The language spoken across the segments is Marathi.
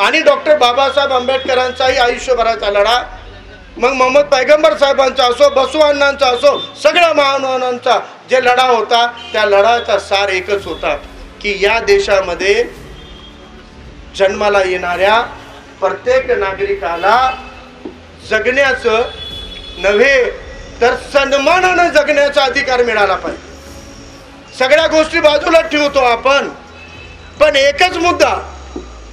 आणि डॉक्टर बाबासाहेब आंबेडकरांचाही आयुष्यभराचा लढा, मग मोहम्मद पैगंबर साहेबांचा असो, बसवांनांचा असो, सगळ्या महानुभावांचा जे लढा होता, त्या लढाचा सार एकच होता की या देशामध्ये जन्माला येणाऱ्या प्रत्येक नागरिकाला जगण्याचं नव्हे तर सन्मानानं जगण्याचा अधिकार मिळाला पाहिजे. सगळ्या गोष्टी बाजूला ठेवतो आपण, पण एकच मुद्दा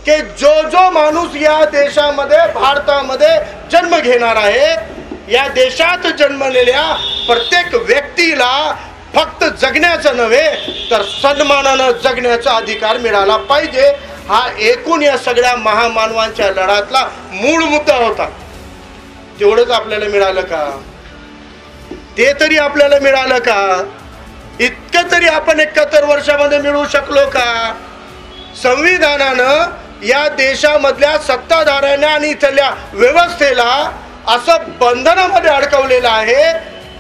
की जो माणूस या देशामध्ये, भारतामध्ये जन्म घेणार आहे, या देशात जन्मलेल्या प्रत्येक व्यक्तीला फक्त जगण्याचं नव्हे तर सन्मानानं जगण्याचा अधिकार मिळाला पाहिजे. हा एकूण या सगळ्या महामानवांच्या लढ्यातला मूळ मुद्दा होता. तेवढंच आपल्याला मिळालं का? ते तरी आपल्याला मिळालं का? इतकं तरी आपण 71 वर्षामध्ये मिळवू शकलो का? संविधानानं या देशामधल्या सत्ताधाऱ्यांना आणि इथल्या व्यवस्थेला असं बंधनामध्ये अडकवलेलं आहे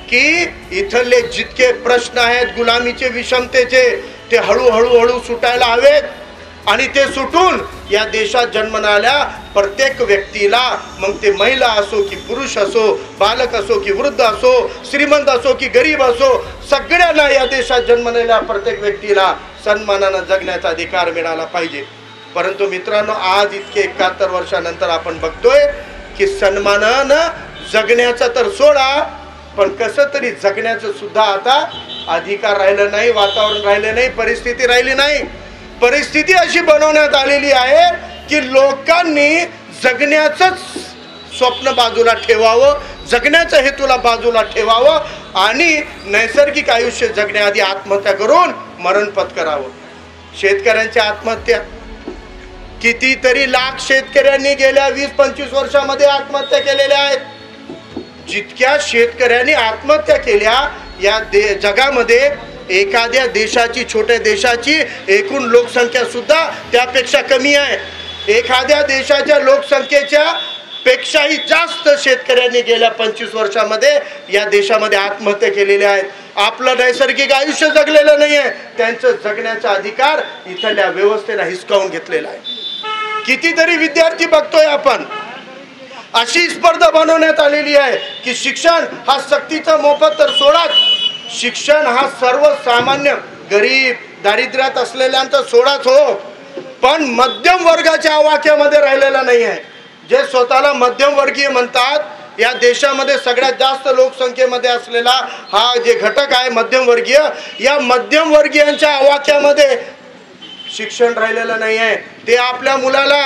की इथले जितके प्रश्न आहेत गुलामीचे, विषमतेचे, ते हळूहळू सुटायला हवेत. आणि ते सुटून या देशात जन्मणाऱ्या प्रत्येक व्यक्तीला, मग ते महिला असो की पुरुष असो, बालक असो की वृद्ध असो, श्रीमंत असो की गरीब असो, सगळ्यांना या देशात जन्मलेल्या प्रत्येक व्यक्तीला सन्मानानं जगण्याचा अधिकार मिळाला पाहिजे. परंतु मित्रांनो, आज इतके 71 वर्षानंतर आपण बघतोय की सन्मानानं जगण्याचा तर सोडा, पण कसं तरी जगण्याचं सुद्धा आता अधिकार राहिलं नाही, वातावरण राहिलं नाही, परिस्थिती राहिली नाही. परिस्थिती अशी बनवण्यात आलेली आहे की लोकांनी जगण्याचंच स्वप्न बाजूला ठेवावं, जगण्याच्या हेतूला बाजूला ठेवावं आणि नैसर्गिक आयुष्य जगण्याआधी आत्महत्या करून मरण पत्करावं. शेतकऱ्यांच्या आत्महत्या, कितीतरी लाख शेतकऱ्यांनी गेल्या 20-25 वर्षामध्ये आत्महत्या केलेल्या आहेत. जितक्या शेतकऱ्यांनी आत्महत्या केल्या या जगामध्ये एखाद्या देशाची, छोट्या देशाची एकूण लोकसंख्या सुद्धा त्यापेक्षा कमी आहे. एखाद्या देशाच्या लोकसंख्येच्या पेक्षाही जास्त शेतकऱ्यांनी गेल्या 25 वर्षामध्ये या देशामध्ये आत्महत्या केलेल्या आहेत. आपलं नैसर्गिक आयुष्य जगलेलं नाही आहे, त्यांचं जगण्याचा अधिकार इथल्या व्यवस्थेला हिसकावून घेतलेला आहे. कितीतरी विद्यार्थी बघतोय आपण, अशी स्पर्धा बनवण्यात आलेली आहे की शिक्षण हा सक्तीचा मोफत तर सोडाच, शिक्षण हा सर्वसामान्य गरीब दारिद्र्यात असलेल्यांचा सोडाच हो, पण मध्यम वर्गाच्या आवाक्यामध्ये राहिलेला नाही आहे. जे स्वतःला मध्यमवर्गीय म्हणतात, या देशामध्ये सगळ्यात जास्त लोकसंख्येमध्ये असलेला हा जे घटक आहे मध्यमवर्गीय, या मध्यमवर्गीयांच्या आवाक्यामध्ये शिक्षण राहिलेलं नाही आहे. ते आपल्या मुलाला